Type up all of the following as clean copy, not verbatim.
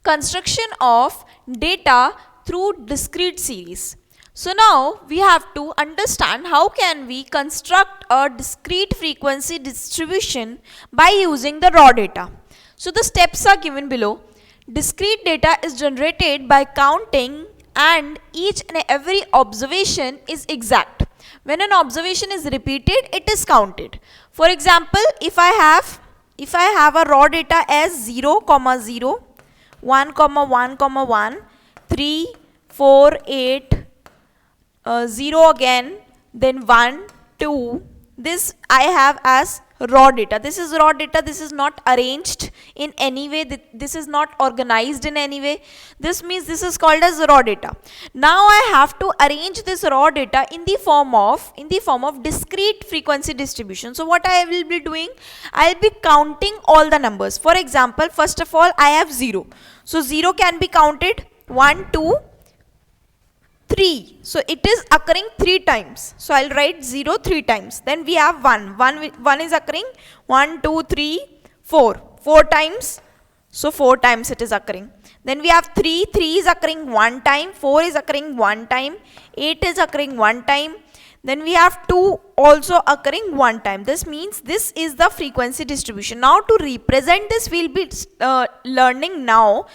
construction of data through discrete series. So now we have to understand how can we construct a discrete frequency distribution by using the raw data. So the steps are given below. Discrete data is generated by counting, and each and every observation is exact. When an observation is repeated, it is counted. For example, if I have a raw data as 0, 0, 1, 1, 1, 3, 4, 8, 0 again, then 1, 2, this I have as raw data. This is raw data. This is not arranged in any way. This is not organized in any way. This means this is called as raw data. Now I have to arrange this raw data in the form of discrete frequency distribution. So what I will be doing, I will be counting all the numbers. For example, first of all, I have 0. So 0 can be counted 1, 2, 3. So it is occurring 3 times. So I'll write 0 3 times. Then we have 1. 1 is occurring 1, 2, 3, 4. 4 times. So 4 times it is occurring. Then we have 3. 3 is occurring 1 time. 4 is occurring 1 time. 8 is occurring 1 time. Then we have 2 also occurring 1 time. This means this is the frequency distribution. Now to represent this, we'll be learning now.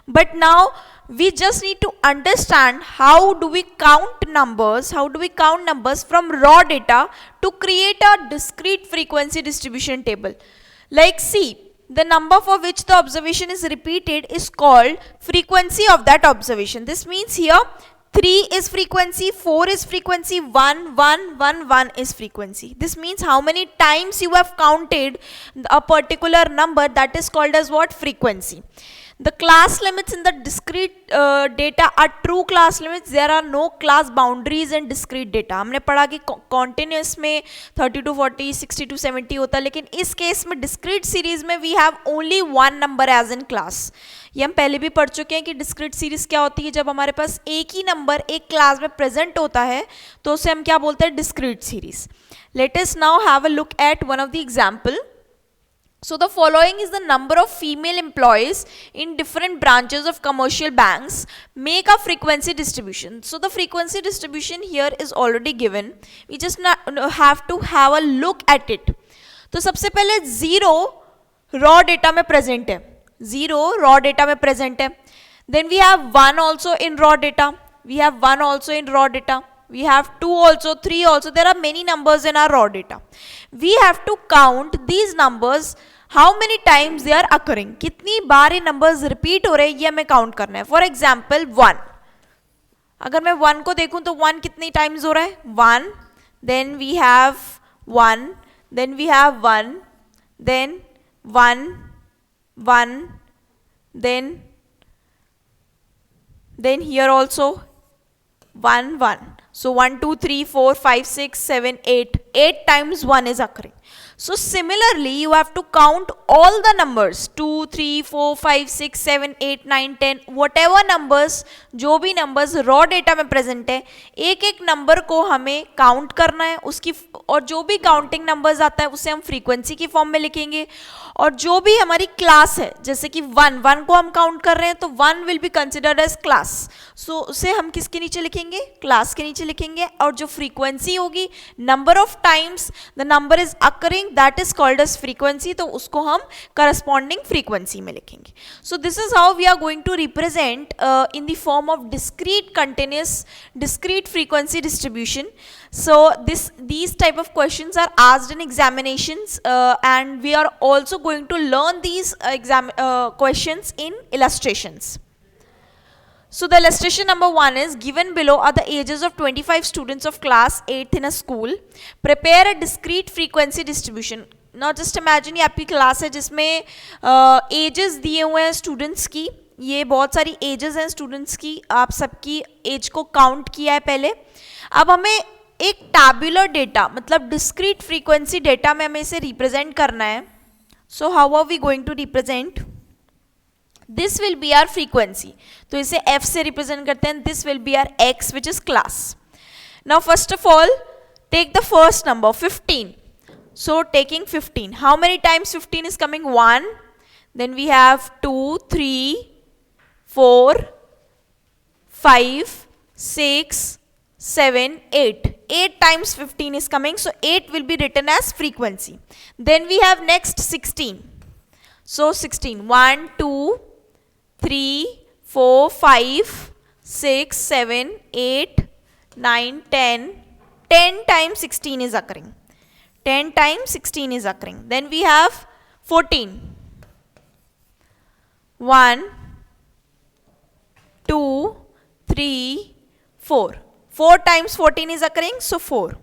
But now we just need to understand how do we count numbers, from raw data to create a discrete frequency distribution table. Like see, the number for which the observation is repeated is called frequency of that observation. This means here 3 is frequency, 4 is frequency, 1, 1, 1, 1 is frequency. This means how many times you have counted a particular number, that is called as what? Frequency. The class limits in the discrete data are true class limits. There are no class boundaries in discrete data. हमने पढ़ा कि continuous में 30 to 40, 60 to 70 होता है, लेकिन इस case में discrete series में we have only one number as in class. ये हम पहले भी पढ़ चुके हैं कि discrete series क्या होती है. जब हमारे पास एक ही नंबर एक क्लास में प्रेजेंट होता है तो उसे हम क्या बोलते हैं? discrete series. Let us now have a look at one of the example. So the following is the number of female employees in different branches of commercial banks. Make a frequency distribution. So the frequency distribution here is already given. We just have to have a look at it. तो सबसे पहले 0 raw data में present है. 0 raw data में present है. Then we have 1 also in raw data. We have 1 also in raw data. We have 2 also, 3 also. There are many numbers in our raw data. We have to count these numbers, how many times they are occurring. कितनी बार ये numbers repeat हो रहे हैं, ये हमें count करना है. For example, 1. अगर मैं 1 को देखूं तो 1 कितनी times हो रहा है? 1. Then we have 1. Then we have 1. Then 1. 1. Then here also 1, 1. So 1, 2, 3, 4, 5, 6, 7, 8. 8 times 1 is occurring. So similarly, you have to count all the numbers 2, 3, 4, 5, 6, 7, 8, 9, 10, whatever numbers, जो भी numbers raw data में present है, एक एक number को हमें count करना है. उसकी और जो भी counting numbers आता है उसे हम frequency की form में लिखेंगे. और जो भी हमारी class है, जैसे कि 1 को हम count कर रहे हैं तो 1 will be considered as class. So उसे हम किसके नीचे लिखेंगे? Class के नीचे लिखेंगे. और जो frequency होगी, number of times the number is occurring, that is called as frequency. तो उसको हम corresponding frequency में लिखेंगे. So this is how we are going to represent in the form of discrete continuous discrete frequency distribution. So these type of questions are asked in examinations, and we are also going to learn these questions in illustrations. So the illustration number 1 is given below are the ages of 25 students of class 8th in a school. Prepare a discrete frequency distribution. Now just imagine ये आपकी class है जिसमें ages दिए हुए हैं students की. ये बहुत सारी ages हैं students की. आप सबकी age को count किया है पहले. अब हमें एक tabular data मतलब discrete frequency data में हमें इसे represent करना है. So how are we going to represent? This will be our frequency. तो इसे f से represent करते हैं. This will be our x, which is class. Now first of all, take the first number 15. So taking 15, how many times 15 is coming? 1. Then we have 2, 3, 4, 5, 6, 7, 8. 8 times 15 is coming, so 8 will be written as frequency. Then we have next 16. So 16, 1, 2, 3, 4, 5, 6, 7, 8, 9, 10. 10 times 16 is occurring. 10 times 16 is occurring. Then we have 14. 1, 2, 3, 4. 4 times 14 is occurring, so 4.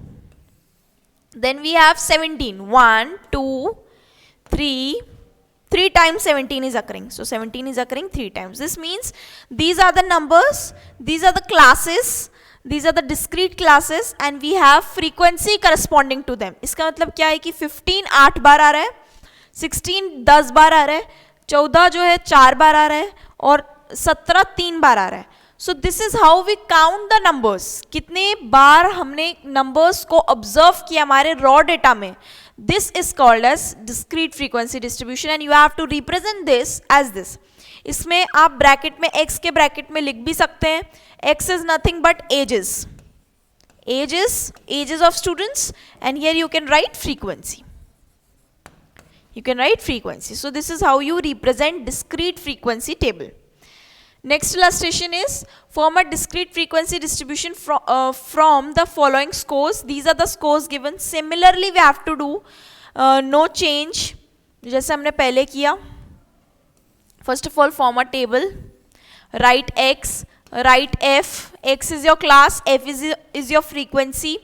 Then we have 17. 1, 2, 3. 3 times 17 is occurring. So 17 is occurring 3 times. This means these are the numbers, these are the classes, these are the discrete classes and we have frequency corresponding to them. इसका मतलब क्या है कि 15 8 बार आ रहा है, 16 10 बार आ रहा है, 14 जो है 4 बार आ रहा है और 17 3 बार आ रहा है. So this is how we count the numbers. कितने बार हमने numbers को observe किया हमारे raw data में. This is called as discrete frequency distribution and you have to represent this as this. इसमें आप ब्रैकेट में x के ब्रैकेट में लिख भी सकते हैं. X is nothing but ages. Ages of students and here you can write frequency. You can write frequency. So this is how you represent discrete frequency table. Next illustration is form a discrete frequency distribution from the following scores. These are the scores given. Similarly, we have to do no change. जैसे हमने पहले किया. First of all, form a table. Write X, write F. X is your class, F is your frequency.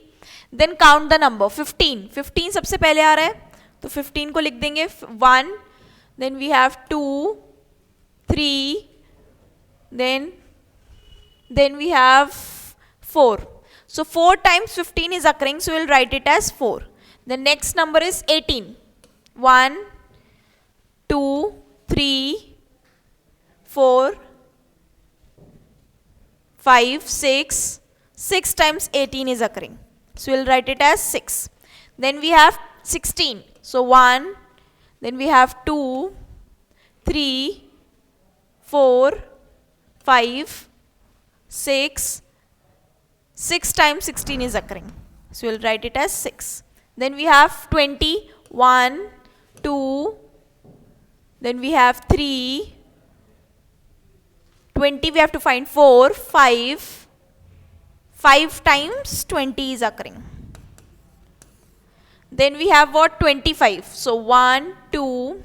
Then count the number. 15. 15 सबसे पहले आ रहा है. तो 15 को लिख देंगे 1. Then we have 2, 3. Then we have 4. So 4 times 15 is occurring, so we'll write it as 4. The next number is 18. 1, 2, 3, 4, 5, 6. 6 times 18 is occurring, so we'll write it as 6. Then we have 16. So 1, then we have 2, 3, 4, 5, 6. 6 times 16 is occurring, so we'll write it as 6. Then we have 20. 1, 2. Then we have 3. 20 we have to find 4. 5. 5 times 20 is occurring. Then we have what? 25. So 1, 2.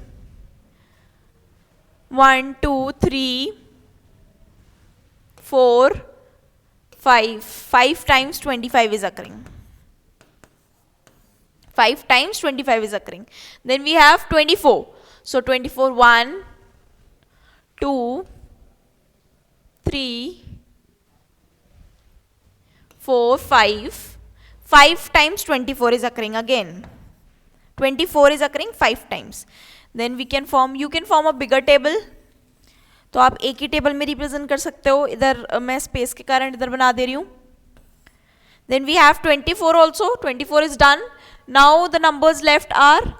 1, 2, 3. 4, 5. 5 times 25 is occurring. 5 times 25 is occurring. Then we have 24. So 24, 1, 2, 3, 4, 5. 5 times 24 is occurring again. 24 is occurring 5 times. Then you can form a bigger table. तो आप एक ही table में represent कर सकते हो. इधर मैं space के कारण इधर बना दे रही हूँ. Then we have 24 also. 24 is done. Now the numbers left are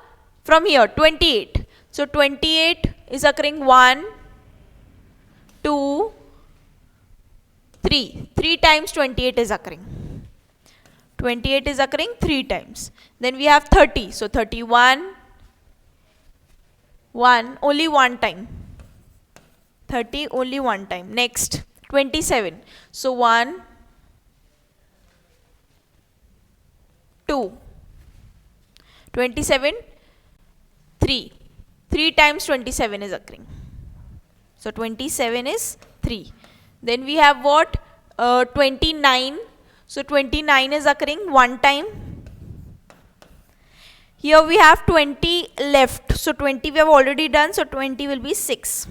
from here 28. So 28 is occurring 1, 2, 3. 3 times 28 is occurring. 28 is occurring 3 times. Then we have 30. So 31, 1, only one time. 30 only one time. Next 27. So 1, 2. 27, 3. 3 times 27 is occurring. So 27 is 3. Then we have what? 29. So 29 is occurring one time. Here we have 20 left. So 20 we have already done. So 20 will be 6.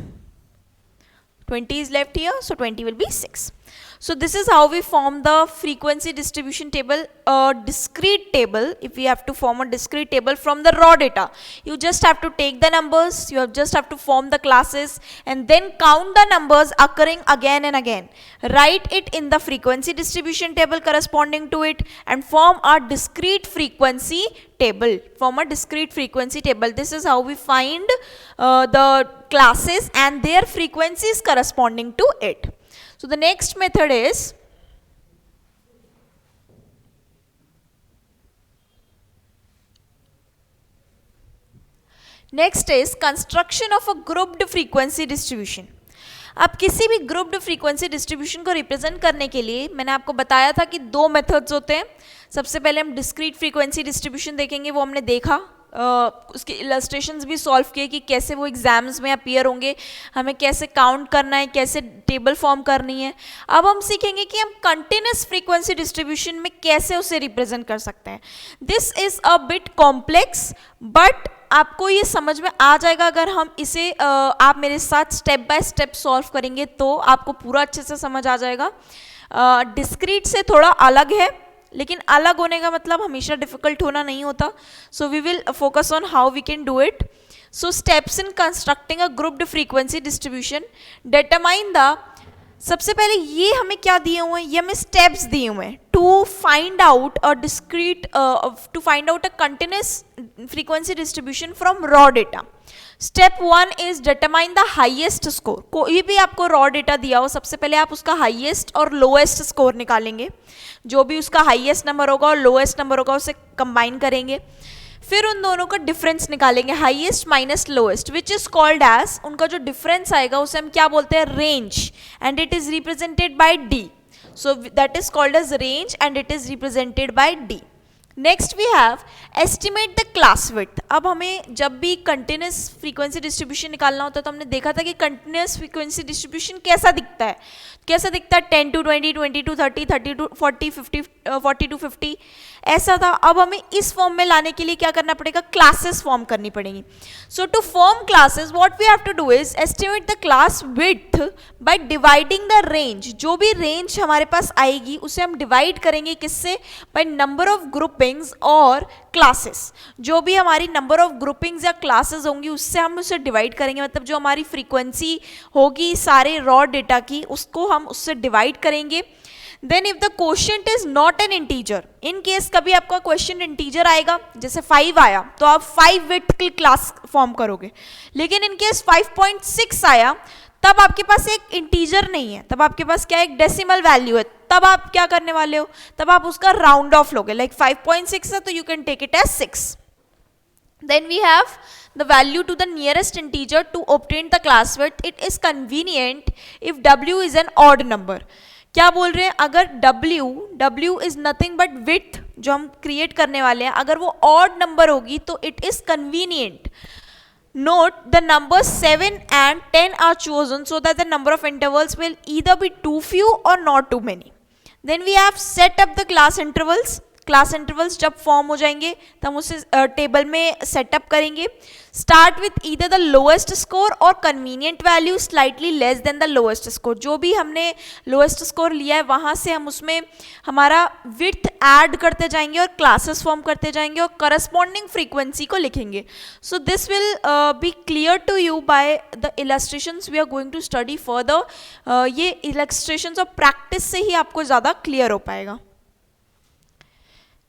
20 is left here, so 20 will be 6. So this is how we form the frequency distribution table, a discrete table. If we have to form a discrete table from the raw data, you just have to take the numbers, just have to form the classes and then count the numbers occurring again and again. Write it in the frequency distribution table corresponding to it and form a discrete frequency table, from a discrete frequency table. This is how we find the classes and their frequencies corresponding to it. So the next method is construction of a grouped frequency distribution. अब किसी भी grouped frequency distribution को represent करने के लिए मैंने आपको बताया था कि दो मेथड्स होते हैं. सबसे पहले हम डिस्क्रीट फ्रीक्वेंसी डिस्ट्रीब्यूशन देखेंगे, वो हमने देखा, उसके इलस्ट्रेशंस भी सॉल्व किए कि कैसे वो एग्जाम्स में अपीयर होंगे, हमें कैसे काउंट करना है, कैसे टेबल फॉर्म करनी है. अब हम सीखेंगे कि हम कंटिन्यूस फ्रीक्वेंसी डिस्ट्रीब्यूशन में कैसे उसे रिप्रेजेंट कर सकते हैं. This is a bit complex, but आपको ये समझ में आ जाएगा अगर हम इसे आप मेरे साथ स्टेप बाय स्टेप सॉल्व करेंगे तो आपको पूरा अच्छे से समझ आ जाएगा. डिस्क्रीट से थोड़ा अलग है, लेकिन अलग होने का मतलब हमेशा डिफिकल्ट होना नहीं होता. So we will focus on how we can do it. So steps in constructing a grouped frequency distribution. Determine the, सबसे पहले ये हमें क्या दिए हुए हैं, ये हमें स्टेप्स दिए हुए हैं to find out a discrete, to find out a continuous frequency distribution from raw data. Step 1 is determine the highest score. कोई भी आपको रॉ डेटा दिया हो, सबसे पहले आप उसका हाईएस्ट और लोएस्ट स्कोर निकालेंगे. जो भी उसका हाईएस्ट नंबर होगा और लोएस्ट नंबर होगा उसे कंबाइन करेंगे. फिर उन दोनों का डिफरेंस निकालेंगे, highest minus lowest, which is called as, उनका जो डिफरेंस आएगा उसे हम क्या बोलते हैं, range, and it is represented by D. So that is called as range and it is represented by D. Next we have estimate the class width. अब हमें जब भी कंटिन्यूस फ्रीक्वेंसी डिस्ट्रीब्यूशन निकालना होता है तो हमने देखा था कि कंटिन्यूस फ्रीक्वेंसी डिस्ट्रीब्यूशन कैसा दिखता है, 10 to 20, 20 to 30, 30 to 40, 50, 40 to 50 ऐसा था. अब हमें इस फॉर्म में लाने के लिए क्या करना पड़ेगा, क्लासेस फॉर्म करनी पड़ेंगी. So to form classes what we have to do is estimate the class width by dividing the range. जो भी रेंज हमारे पास आएगी उसे हम डिवाइड करेंगे किससे, बाय नंबर ऑफ ग्रुपिंग्स और क्लासेस. जो भी हमारी नंबर ऑफ ग्रुपिंग्स या क्लासेस होंगी उससे हम उसे डिवाइड करेंगे. मतलब जो हमारी फ्रीक्वेंसी होगी सारे रॉ डेटा की उसको हम उससे डिवाइड करेंगे. Then if the quotient is not an integer, in case कभी आपका क्वेश्चन इंटीजर आएगा, जैसे 5 आया तो आप 5 विड्थ की क्लास फॉर्म करोगे. लेकिन इन केस 5.6 आया तब आपके पास एक इंटीजर नहीं है, तब आपके पास क्या एक डेसिमल वैल्यू है. तब आप क्या करने वाले हो, तब आप उसका राउंड ऑफ लोगे. लाइक 5.6 है तो you can take it as 6. Then we have the value to the nearest integer to obtain the class width. It is convenient if w is an odd number. क्या बोल रहे हैं, अगर w is nothing but width जो हम create करने वाले हैं, अगर वो odd number होगी तो it is convenient. Note the numbers 7 and 10 are chosen so that the number of intervals will either be too few or not too many. Then we have set up the class intervals. Class intervals जब form हो जाएंगे तो हम उसे table में set up करेंगे. Start with either the lowest score or convenient value slightly less than the lowest score. जो भी हमने लोएस्ट स्कोर लिया है वहाँ से हम उसमें हमारा विड्थ ऐड करते जाएंगे और क्लासेस फॉर्म करते जाएंगे और करस्पॉन्डिंग फ्रीक्वेंसी को लिखेंगे. So this will be clear to you by the illustrations we are going to study further. ये इलस्ट्रेशंस और प्रैक्टिस से ही आपको ज़्यादा क्लियर हो पाएगा.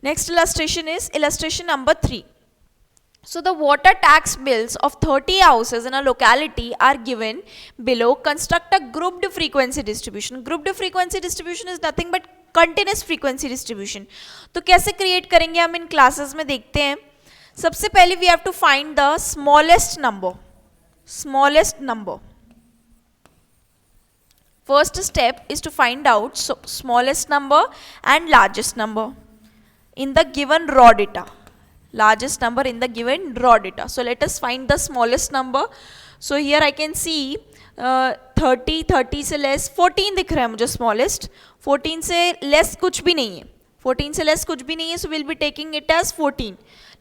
Next illustration is illustration number 3. So the water tax bills of 30 houses in a locality are given below. Construct a grouped frequency distribution. Grouped frequency distribution is nothing but continuous frequency distribution. तो कैसे create करेंगे हम इन classes में देखते हैं. सबसे पहले we have to find the smallest number. Smallest number. First step is to find out smallest number and largest number in the given raw data. Largest number in the given raw data. So let us find the smallest number. So here I can see 30 से less 14 दिख रहा है मुझे smallest. 14 से less कुछ भी नहीं है. 14 से लेस कुछ भी नहीं है. So we'll be taking it as 14.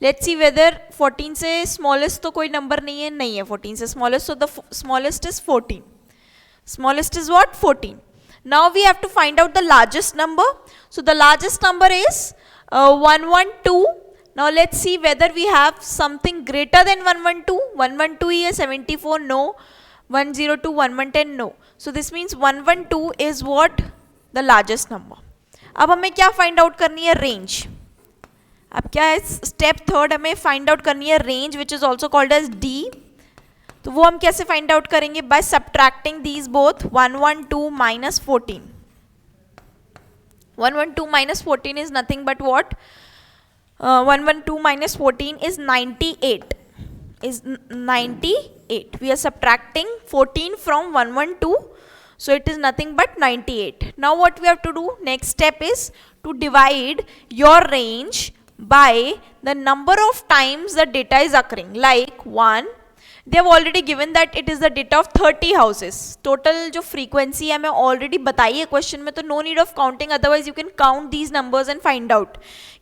Let's see whether 14 से smallest तो कोई number नहीं है. नहीं है 14 से smallest. So the smallest is 14. Smallest is what? 14. Now we have to find out the largest number. So the largest number is 112. Now let's see whether we have something greater than 112. 112 ही है 74, no. 102, 110, no. So this means 112 is what? The largest number. अब हमें क्या find out करनी है? Range. अब क्या है, step third हमें फाइंड आउट करनी है range which is also called as D. तो वो हम कैसे फाइंड आउट करेंगे? By subtracting these both. 112 minus 14. 112 minus 14 is nothing but what? 112 minus 14 is 98. Is 98. We are subtracting 14 from 112. So it is nothing but 98. Now what we have to do? Next step is to divide your range by the number of times the data is occurring. Like 1. They have already given that it is the data of 30 houses. Total जो frequency है मैं already बताई है question में, तो no need of counting, otherwise you can count these numbers and find out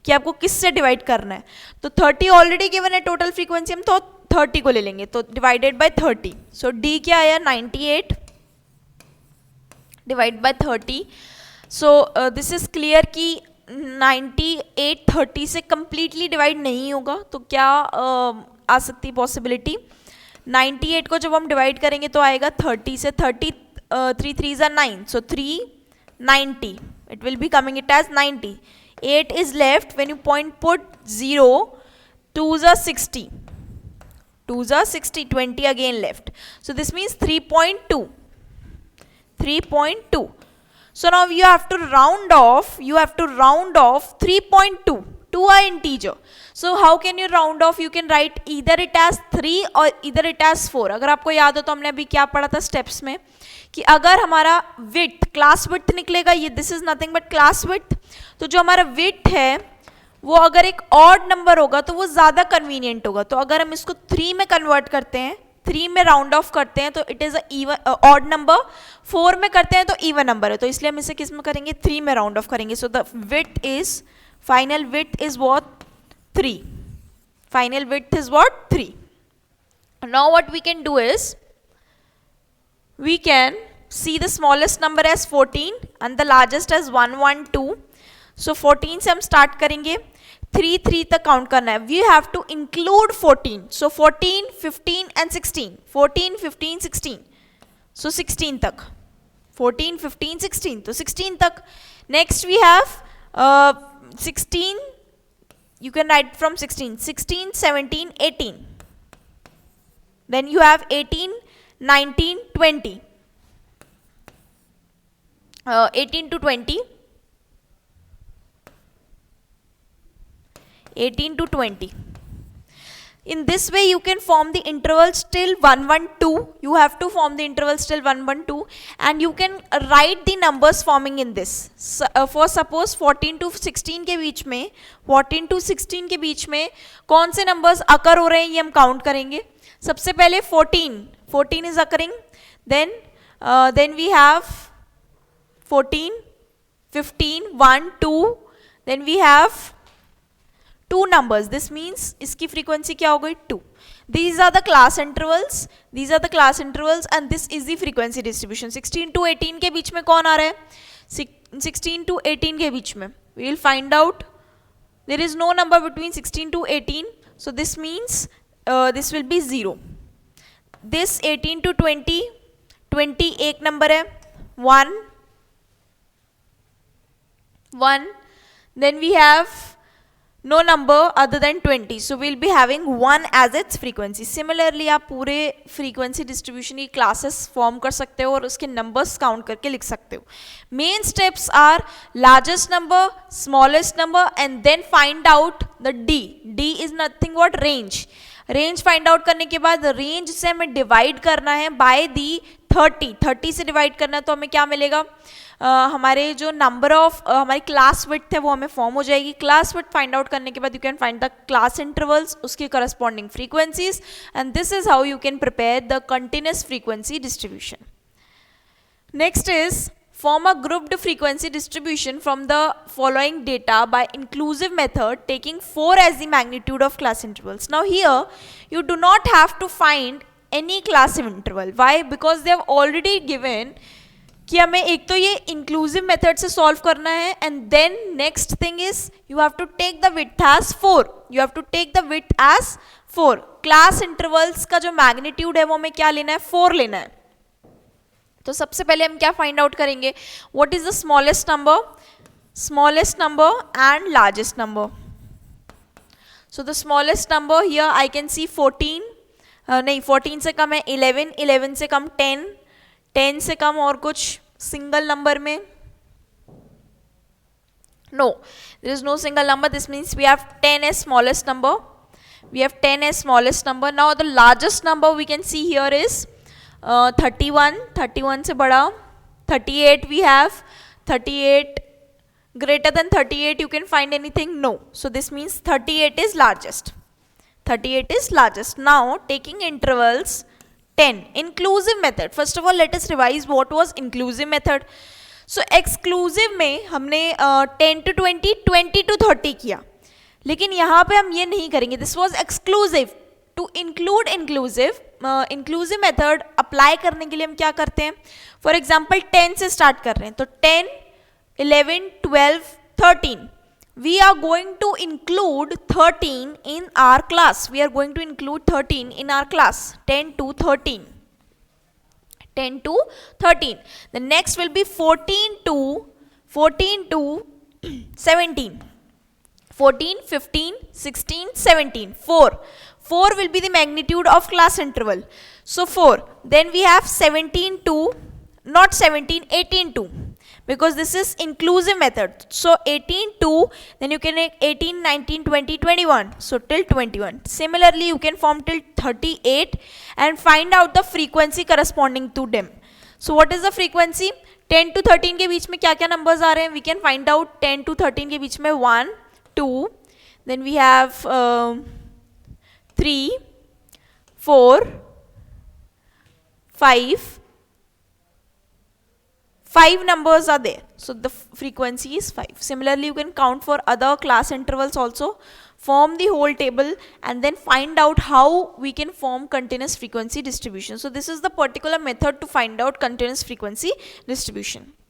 कि आपको किससे divide करना है. तो 30 already given है total frequency, हम तो 30 को ले लेंगे, तो divided by 30. So D क्या आया? 98 divide by 30. So this is clear कि 98 30 से completely divide नहीं होगा. तो क्या आ सकती possibility? 98 को जब हम डिवाइड करेंगे तो आएगा 30 से. 30 3 3 are 9, so 3 90. It will be coming it as 90. 8 is left. When you put 0, 2s are 60. 2s are 60. 20 again left. So this means 3.2. 3.2. So now you have to round off. You have to round off 3.2 to a integer. So how can you round off? You can write either it as 3 or either it as 4. अगर आपको याद हो तो हमने अभी क्या पढ़ा था स्टेप्स में कि अगर हमारा विड्थ क्लास विड्थ निकलेगा, ये this is nothing but class width, तो जो हमारा विड्थ है वो अगर एक ऑड नंबर होगा तो वो ज़्यादा कन्वीनियंट होगा. तो अगर हम इसको 3 में कन्वर्ट करते हैं, 3 में राउंड ऑफ करते हैं तो इट इज़ ऑड नंबर. 4 में करते हैं तो इवन नंबर है, तो इसलिए हम इसे किस में करेंगे? 3 में राउंड ऑफ करेंगे. So the width is final width is what? 3. Final width is what? 3. Now what we can do is we can see the smallest number as 14 and the largest as 112. So 14 से हम start करेंगे, 3 3 तक count करना है. We have to include 14. So 14 15 and 16. 14 15 16. So 16 तक. 14 15 16. तो 16 तक. Next we have 16, you can write from 16, 16, 17, 18. Then you have 18, 19, 20. 18 to 20. 18 to 20. In this way you can form the intervals till 112. You have to form the intervals till 112 and you can write the numbers forming in this. For suppose 14 to 16 के बीच में, 14 to 16 के बीच में कौन से numbers occur हो रहे हैं ये हम count करेंगे. सबसे पहले 14 is occurring. Then we have 14, 15, 1, 2. Then we have 2 numbers. This means इसकी frequency क्या हो गई? 2. These are the class intervals. These are the class intervals and this is the frequency distribution. 16 to 18 के बीच में कौन आ रहा है? 16 to 18 के बीच में. We will find out. There is no number between 16 to 18. So this means this will be 0. This 18 to 20. 20 एक number है. 1. Then we have no number other than 20. So we'll be having 1 as its frequency. Similarly आप पूरे frequency distribution की classes form कर सकते हो और उसके numbers count करके लिख सकते हो. Main steps are largest number, smallest number and then find out the D. D is nothing but range. Range find out करने के बाद range से हमें divide करना है by the 30 से divide करना है तो हमें क्या मिलेगा? हमारे जो नंबर ऑफ हमारी क्लास विड्थ है वो हमें फॉर्म हो जाएगी. क्लास विड्थ फाइंड आउट करने के बाद you can find the class intervals, उसके corresponding frequencies and this is how you can prepare the continuous frequency distribution. Next is form a grouped frequency distribution from the following data by inclusive method taking 4 as the magnitude of class intervals. Now here you do not have to find any class interval. Why? Because they have already given कि हमें एक तो ये inclusive method से solve करना है and then next thing is you have to take the width as 4. You have to take the width as 4. Class intervals का जो मैग्नीट्यूड है वो हमें क्या लेना है? 4 लेना है. तो सबसे पहले हम क्या फाइंड आउट करेंगे? What is the smallest number and largest number. So the smallest number here I can see 14, नहीं 14 से कम है 11, 11 से कम 10, 10 से कम और कुछ single number में? No, there is no single number. This means we have 10 as smallest number. We have 10 as smallest number. Now the largest number we can see here is 31. 31 से बड़ा 38 we have. 38 greater than 38 you can find anything? No. So this means 38 is largest. 38 is largest. Now taking intervals 10. Inclusive method. First of all let us revise what was inclusive method. So exclusive में हमने 10 to 20, 20 to 30 किया, लेकिन यहाँ पे हम ये नहीं करेंगे. This was exclusive. To include inclusive, inclusive method apply करने के लिए हम क्या करते हैं? For example 10 से start कर रहे हैं तो 10, 11, 12, 13. We are going to include 13 in our class. We are going to include 13 in our class. 10 to 13. 10 to 13. The next will be 14 to 17. 14, 15, 16, 17. 4. 4 will be the magnitude of class interval. So 4. Then we have 17 to, not 17, 18 to. Because this is inclusive method. So 18 to, then you can make 18, 19, 20, 21. So till 21. Similarly, you can form till 38 and find out the frequency corresponding to them. So what is the frequency? 10 to 13 के बीच में क्या क्या numbers आ रहे हैं? We can find out 10 to 13 के बीच में 1, 2, then we have 3, 4, 5. 5 numbers are there. So the frequency is 5. Similarly, you can count for other class intervals also. Form the whole table and then find out how we can form continuous frequency distribution. So this is the particular method to find out continuous frequency distribution.